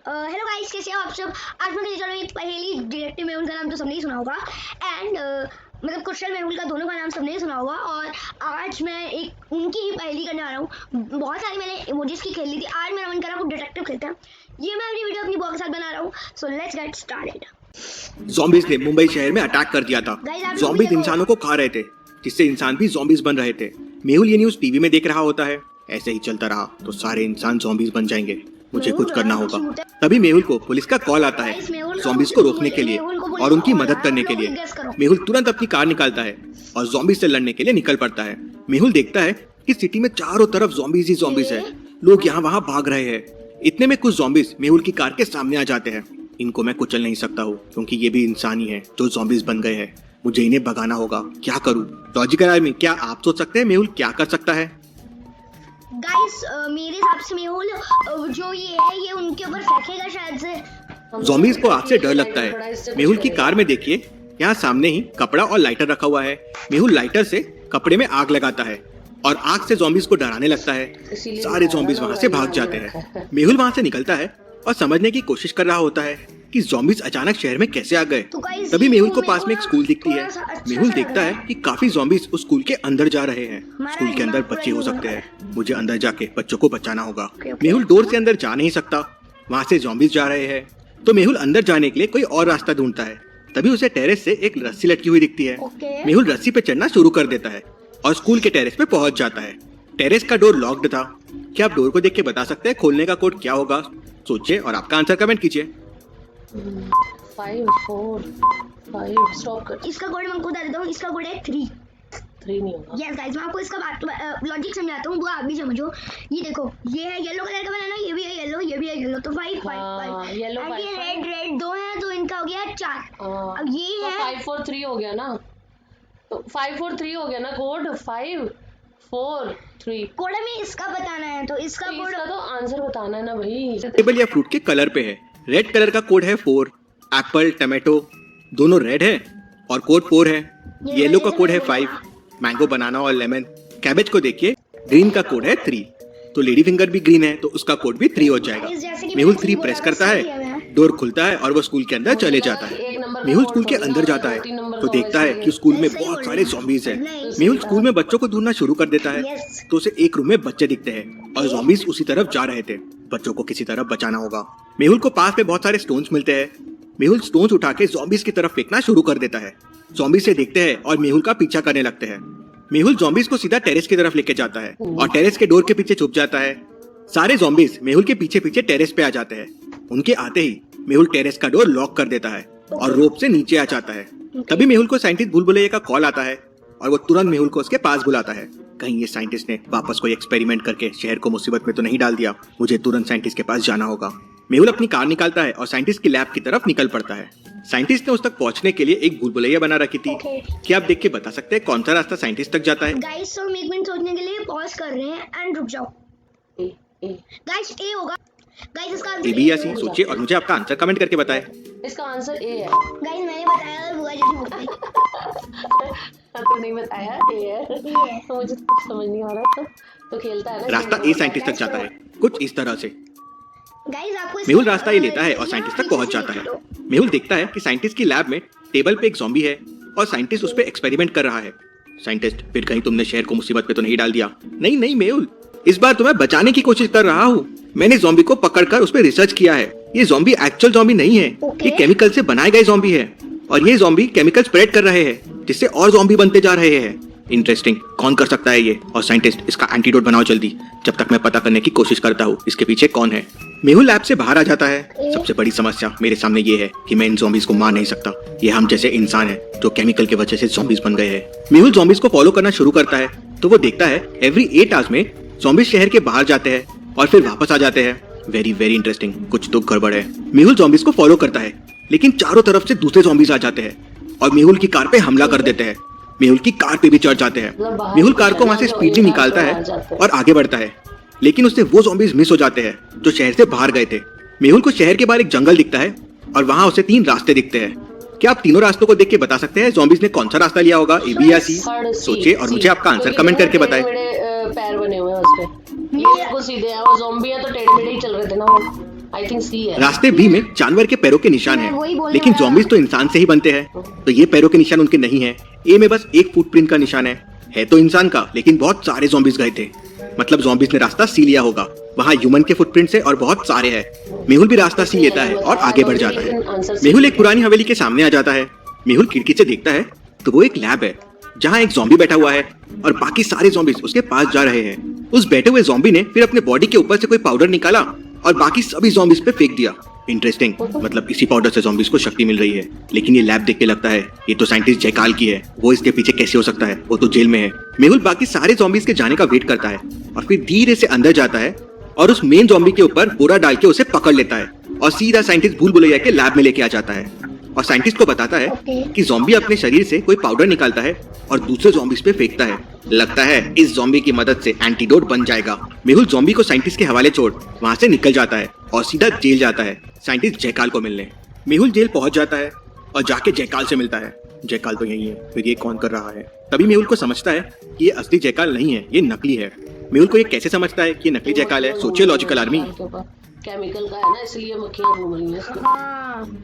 Hello guys, कैसे हो आप सब। आज मैं कहने जा रहा हूँ एक पहेली। डिटेक्टिव मेहुल का नाम तो सबने ही सुना होगा एंड मतलब क्वेश्चन मेहुल का, दोनों का नाम सबने ही सुना होगा। और आज मैं एक उनकी ही पहेली करने आ रहा हूँ। बहुत सारी मैंने इमोजीज की खेल ली थी, आज मेरा मन कर रहा है डिटेक्टिव खेलते हैं। ये मैं अपनी वीडियो अपनी बॉक्स के साथ बना रहा हूँ। So let's get started. Zombies ने मुंबई शहर में अटैक कर दिया था। ज़ॉम्बीज़ इंसानों को खा रहे थे, जिससे इंसान भी ज़ॉम्बीज़ बन रहे थे। मेहुल ये न्यूज़ टीवी में देख रहा होता है। ऐसे ही चलता रहा तो सारे इंसान ज़ॉम्बीज़ बन जाएंगे, मुझे कुछ करना होगा। तभी मेहुल को पुलिस का कॉल आता है ज़ॉम्बीज़ को रोकने के लिए और उनकी मदद करने के लिए। मेहुल तुरंत अपनी कार निकालता है और ज़ॉम्बीज़ से लड़ने के लिए निकल पड़ता है। मेहुल देखता है कि सिटी में चारों तरफ ज़ॉम्बीज़ ही ज़ॉम्बीज़ है, लोग यहाँ वहाँ भाग रहे हैं। इतने में कुछ ज़ॉम्बीज़ मेहुल की कार के सामने आ जाते हैं। इनको मैं कुचल नहीं सकता हूँ क्योंकि ये भी इंसान ही है जो ज़ॉम्बीज़ बन गए हैं। मुझे इन्हें भगाना होगा, क्या करूँ? लॉजिकल आर्मी, क्या आप सोच सकते हैं मेहुल क्या कर सकता है? गाइस मेरे हिसाब से मेहुल जो ये है ये उनके ऊपर फेंकेगा शायद से। ज़ॉम्बीज़ को आग से डर लगता है। मेहुल की कार में देखिए, यहाँ सामने ही कपड़ा और लाइटर रखा हुआ है। मेहुल लाइटर से कपड़े में आग लगाता है और आग से ज़ॉम्बीज़ को डराने लगता है। सारे ज़ॉम्बीज़ वहाँ से भाग जाते हैं। मेहुल वहाँ से निकलता है और समझने की कोशिश कर रहा होता है कि ज़ॉम्बीज़ अचानक शहर में कैसे आ गए। तभी मेहुल को पास में एक स्कूल दिखती है। मेहुल देखता है कि काफी ज़ॉम्बीज़ उस स्कूल के अंदर जा रहे हैं। स्कूल के अंदर बच्चे हो सकते हैं, मुझे अंदर जाके बच्चों को बचाना होगा। मेहुल डोर से अंदर जा नहीं सकता, वहाँ से ज़ॉम्बीज़ जा रहे हैं। तो मेहुल अंदर जाने के लिए कोई और रास्ता ढूंढता है। तभी उसे टेरेस से एक रस्सी लटकी हुई दिखती है। मेहुल रस्सी पे चढ़ना शुरू कर देता है और स्कूल के टेरेस पे पहुंच जाता है। टेरेस का डोर लॉक्ड था। क्या आप डोर को देख के बता सकते हैं खोलने का कोड क्या होगा? सोचिए और आपका आंसर कमेंट कीजिए। 5 4 5 स्टॉप कर। इसका कोड मैं आपको बता देता हूँ। इसका कोड है 3 नहीं होगा। यस गाइस, मैं आपको इसका लॉजिक समझाता हूँ, वो आप भी समझो। ये देखो, ये है येलो कलर का बनाना, ये भी है येलो, ये भी है येलो, तो 5 5 5 येलो एंड ये रेड रेड 2 है, तो इनका हो गया 4। अब ये तो है 5 4 3 हो गया ना, तो 5 4 3 हो गया ना कोड। 5 4 3 कोड में इसका बताना है, तो इसका कोड इसका तो आंसर बताना है ना भाई। टेबल या फ्रूट के कलर पे है। रेड कलर का कोड है 4। एप्पल, टमाटो दोनों रेड है और कोड 4 है। येलो का कोड है 5। मैंगो, बनाना और लेमन। कैबेज को देखिए, ग्रीन का कोड है 3। तो लेडी फिंगर भी ग्रीन है, तो उसका कोड भी 3 हो जाएगा। मेहुल 3 प्रेस करता है, डोर खुलता है और वो स्कूल के अंदर चले जाता है। मेहुल स्कूल के अंदर जाता है तो देखता है कि स्कूल में बहुत सारे ज़ॉम्बीज़ हैं। मेहुल स्कूल में बच्चों को ढूंढना शुरू कर देता है तो उसे एक रूम में बच्चे दिखते हैं और ज़ॉम्बीज़ उसी तरफ जा रहे थे। बच्चों को किसी तरफ बचाना होगा। मेहुल को पास में बहुत सारे स्टोन्स मिलते हैं। मेहुल स्टोन्स उठा के ज़ॉम्बीज़ की तरफ फेंकना शुरू कर देता है। ज़ॉम्बीज़ से देखते हैं और मेहुल का पीछा करने लगते हैं। मेहुल ज़ॉम्बीज़ को सीधा टेरेस की तरफ लेके जाता है और टेरेस के डोर के पीछे छुप जाता है। सारे ज़ॉम्बीज़ मेहुल के पीछे पीछे टेरेस पे आ जाते हैं। उनके आते ही मेहुल टेरेस का डोर लॉक कर देता है और रोप से नीचे आ जाता है। तभी मेहुल को साइंटिस्ट भूलभुलैया का कॉल आता है और वो तुरंत मेहुल को उसके पास बुलाता है। कहीं ये साइंटिस्ट ने वापस कोई एक्सपेरिमेंट करके शहर को मुसीबत में तो नहीं डाल दिया। मुझे तुरंत साइंटिस्ट के पास जाना होगा। मेहुल अपनी कार निकालता है और साइंटिस्ट की लैब की तरफ निकल पड़ता है। साइंटिस्ट ने उस तक पहुंचने के लिए एक भूलभुलैया बना रखी थी। क्या आप देख के बता सकते हैं कौन सा रास्ता साइंटिस्ट तक जाता है? गाइस हम एक मिनट सोचने के लिए पॉज कर रहे हैं एंड रुक जाओ। गाइस ए होगा। गाइस इसका आंसर ए, बी या सी सोचिए और मुझे आपका आंसर कमेंट करके बताएं। इसका आंसर ए है। गाइस मैंने बताया और बुआ जैसी बोल रही। तो नहीं बताया ए है, तो मुझे कुछ समझ नहीं आ रहा। तो खेलता है ना। रास्ता ए साइंटिस्ट तक जाता है कुछ इस तरह से। गाइस आपको मेहुल रास्ता ये लेता है और साइंटिस्ट तक पहुंच जाता है। मेहुल देखता है कि साइंटिस्ट की लैब में टेबल पे एक ज़ॉम्बी है और साइंटिस्ट उस पे एक्सपेरिमेंट कर रहा है। साइंटिस्ट, फिर कहीं तुमने शहर को मुसीबत पे तो नहीं डाल दिया? नहीं नहीं मेहुल, इस बार तुम्हें बचाने की कोशिश कर रहा हूँ। मैंने ज़ॉम्बी को पकड़कर उस पे रिसर्च किया है। ये ज़ॉम्बी एक्चुअल ज़ॉम्बी नहीं है, ये केमिकल से बनाए गए ज़ॉम्बी है और ये ज़ॉम्बी केमिकल स्प्रेड कर रहे हैं जिससे और ज़ॉम्बी बनते जा रहे हैं। इंटरेस्टिंग, कौन कर सकता है ये? और साइंटिस्ट, इसका एंटीडोट बनाओ जल्दी, जब तक मैं पता करने की कोशिश करता हूँ इसके पीछे कौन है। मेहुल लैब से बाहर आ जाता है। सबसे बड़ी समस्या मेरे सामने ये है कि मैं इन ज़ॉम्बीज़ को मार नहीं सकता। ये हम जैसे इंसान हैं जो केमिकल की वजह से ज़ॉम्बीज़ बन गए हैं। मेहुल ज़ॉम्बीज़ को फॉलो करना शुरू करता है तो वो देखता है एवरी 8 आवर्स में ज़ॉम्बीज़ शहर के बाहर जाते हैं और फिर वापस आ जाते हैं। वेरी वेरी इंटरेस्टिंग, कुछ तो गड़बड़ है। मेहुल ज़ॉम्बीज़ को फॉलो करता है लेकिन चारों तरफ से दूसरे ज़ॉम्बीज़ आ जाते हैं और मेहुल की कार पे हमला कर देते हैं। मेहुल की कार पे भी चढ़ जाते हैं। मेहुल कार को वहां से स्पीडली निकालता है और आगे बढ़ता है लेकिन उससे वो ज़ॉम्बीज़ मिस हो जाते हैं जो शहर से बाहर गए थे। मेहुल को शहर के बाहर एक जंगल दिखता है और वहां उसे 3 रास्ते दिखते हैं। क्या आप तीनों रास्तों को देख के बता सकते हैं ज़ॉम्बीज़ ने कौन सा रास्ता लिया होगा? ए, बी या सी? सोचिए और मुझे आपका आंसर कमेंट करके बताएं। पैर बने हुए हैं उसपे, ये बिल्कुल सीधे हैं। वो ज़ॉम्बी है तो टेढ़े मेढ़े ही चल रहे थे ना वो। आई थिंक सी है। रास्ते बी में जानवर के पैरों के निशान मैं वही हैं, बोलने लेकिन वाला। zombies तो इंसान से ही बनते हैं, तो ये पैरों के निशान उनके नहीं हैं। ए में बस एक फुटप्रिंट का निशान है तो इंसान का, लेकिन बहुत सारे zombies गए थे। मतलब zombies ने रास्ता सी लिया होगा, वहाँ ह्यूमन के फुटप्रिंट से और बहुत सारे हैं। मेहुल भी रास्ता सी लेता है और आगे बढ़ जाता है। मेहुल एक पुरानी हवेली के सामने आ जाता है। मेहुल खिड़की से देखता है तो वो एक लैब है जहाँ एक ज़ॉम्बी बैठा हुआ है और बाकी सारे zombies उसके पास जा रहे हैं। उस बैठे हुए ज़ॉम्बी ने फिर अपने बॉडी के ऊपर से कोई पाउडर निकाला और बाकी सभी zombies पे फेंक दिया। इंटरेस्टिंग, मतलब इसी पाउडर से zombies को शक्ति मिल रही है। लेकिन ये लैब देख के लगता है ये तो साइंटिस्ट जयकाल की है, वो इसके पीछे कैसे हो सकता है, वो तो जेल में है। मेहुल बाकी सारे zombies के जाने का वेट करता है और फिर धीरे से अंदर जाता है और उस मेन ज़ॉम्बी के ऊपर बोरा डाल के उसे पकड़ लेता है और सीधा साइंटिस्ट भूल भुलैया के लैब में लेके आ जाता है और साइंटिस्ट को बताता है कि ज़ॉम्बी अपने शरीर से कोई पाउडर निकालता है और दूसरे zombies पे फेंकता है। लगता है इस ज़ॉम्बी की मदद से एंटीडोट बन जाएगा। मेहुल ज़ॉम्बी को साइंटिस्ट के हवाले छोड़ वहाँ से निकल जाता है और सीधा जेल जाता है साइंटिस्ट जयकाल को मिलने। मेहुल जेल पहुंच जाता है और जाके जयकाल से मिलता है। जयकाल तो यही है, फिर ये कौन कर रहा है? तभी मेहुल को समझता है कि ये असली जयकाल नहीं है, ये नकली है। मेहुल को ये कैसे समझता है कि ये नकली जयकाल है? सोचिए लॉजिकल आर्मी। केमिकल का है ना, इसलिए मक्खियां घूम रही हैं इसमें। हाँ,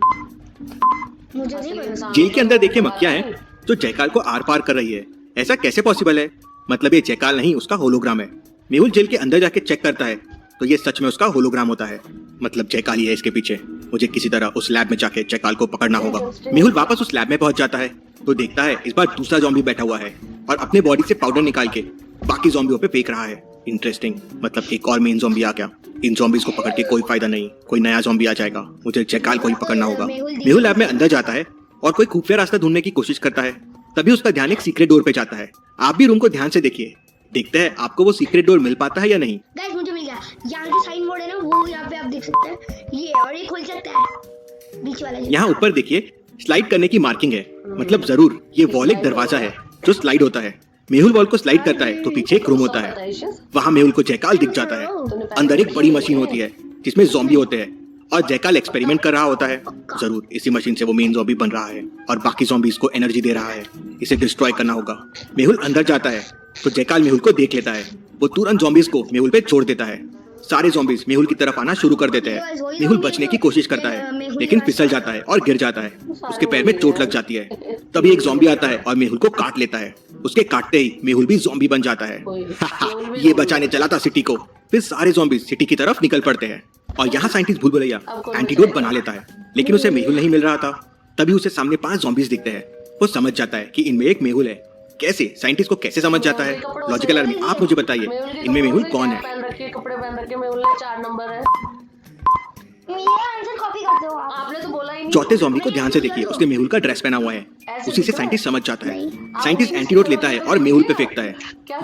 मुझे नहीं पता। जेल के अंदर देखिए मक्खियां हैं जो जयकाल को आर पार कर रही है। ऐसा कैसे पॉसिबल है? मतलब ये जयकाल नहीं, उसका होलोग्राम है। मेहुल जेल के अंदर जाके चेक करता है तो ये सच में उसका होलोग्राम होता है। मतलब जयकाल ही है इसके पीछे। मुझे किसी तरह उस लैब में जाके जयकाल को पकड़ना होगा। मेहुल वापस उस लैब में पहुंच जाता है तो देखता है इस बार दूसरा ज़ॉम्बी बैठा हुआ है और अपने बॉडी से पाउडर निकाल के बाकी ज़ॉम्बियों पे फेंक रहा है। इंटरेस्टिंग, मतलब एक और मेन ज़ॉम्बी आ गया। इन zombies को पकड़ के कोई फायदा नहीं, कोई नया ज़ॉम्बी आ जाएगा। मुझे जयकाल को ही पकड़ना होगा। मेहुल लैब में अंदर जाता है और कोई खुफिया रास्ता ढूंढने की कोशिश करता है। तभी उसका ध्यान एक सीक्रेट डोर पे जाता है। आप भी रूम को ध्यान से देखिए, देखते हैं आपको वो सीक्रेट डोर मिल पाता है या नहीं। गाइस मुझे मिल गया। यहाँ जो साइन बोर्ड है ना वो यहाँ पे आप देख सकते हैं, ये और ये खुल सकता है बीच वाला। यहाँ ऊपर देखिए स्लाइड करने की मार्किंग है, मतलब जरूर ये वॉल एक दरवाजा है जो स्लाइड होता है। मेहुल वॉल को स्लाइड करता है तो पीछे एक रूम होता है। वहाँ मेहुल को जयकाल दिख जाता है। अंदर एक बड़ी मशीन होती है जिसमें ज़ॉम्बी होते हैं और जयकाल एक्सपेरिमेंट कर रहा होता है। जरूर इसी मशीन से वो मेन ज़ॉम्बी बन रहा है और बाकी zombies को एनर्जी दे रहा है। इसे डिस्ट्रॉय करना होगा। मेहुल अंदर जाता है तो जयकाल मेहुल को देख लेता है। वो तुरंत zombies को मेहुल पे छोड़ देता है। सारे zombies मेहुल की तरफ आना शुरू कर देते हैं। मेहुल बचने की कोशिश करता है लेकिन फिसल जाता है और गिर जाता है। उसके पैर में चोट लग जाती है। तभी एक ज़ॉम्बी आता है और मेहुल को काट लेता है। उसके काटते ही मेहुल भी ज़ॉम्बी बन जाता है। ये बचाने चला था सिटी को। फिर सारे zombies सिटी की तरफ निकल पड़ते हैं और यहाँ साइंटिस्ट भूल भुलैया एंटीडोट बना लेता है, लेकिन उसे मेहुल नहीं मिल रहा था। तभी उसे सामने 5 zombies दिखते हैं। वो समझ जाता है कि इनमें एक मेहुल है। कैसे? साइंटिस्ट को कैसे समझ जाता है? लॉजिकल आर्मी, आप मुझे बताइए इनमें मेहुल कौन है? कपड़े पहन रखे मेहुल ने 4 नंबर है। ये आंसर कॉपी करते हो आप। आपने तो बोला ही नहीं। चौथे ज़ॉम्बी को ध्यान से देखिए, उसने मेहुल का ड्रेस पहना हुआ है। उसी से साइंटिस्ट समझ जाता है। साइंटिस्ट एंटीडोट लेता है और मेहुल पे फेंकता है।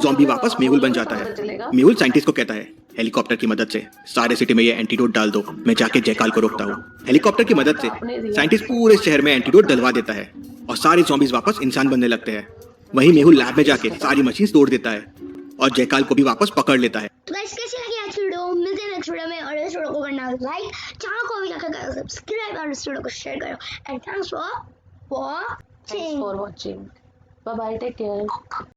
ज़ॉम्बी वापस मेहुल बन जाता है। मेहुल साइंटिस्ट को कहता है हेलीकॉप्टर की मदद से सारे सिटी में ये एंटीडोट डाल दो, मैं जाके जयकाल को रोकता हूँ। हेलीकॉप्टर की मदद से साइंटिस्ट पूरे शहर में एंटीडोट डलवा देता है और सारे zombies वापस इंसान बनने लगते हैं। वहीं मेहुल लैब में जाके सारी मशीन तोड़ देता है और जयकाल को भी वापस पकड़ लेता है। तो गाइस कैसी लगी आज की वीडियो? मिलते हैं नेक्स्ट वीडियो में और इस वीडियो को करना लाइक, चैनल को भी जाकर करो सब्सक्राइब और इस वीडियो को शेयर करो। And thanks for watching. Thanks for watching. Bye bye. Take care.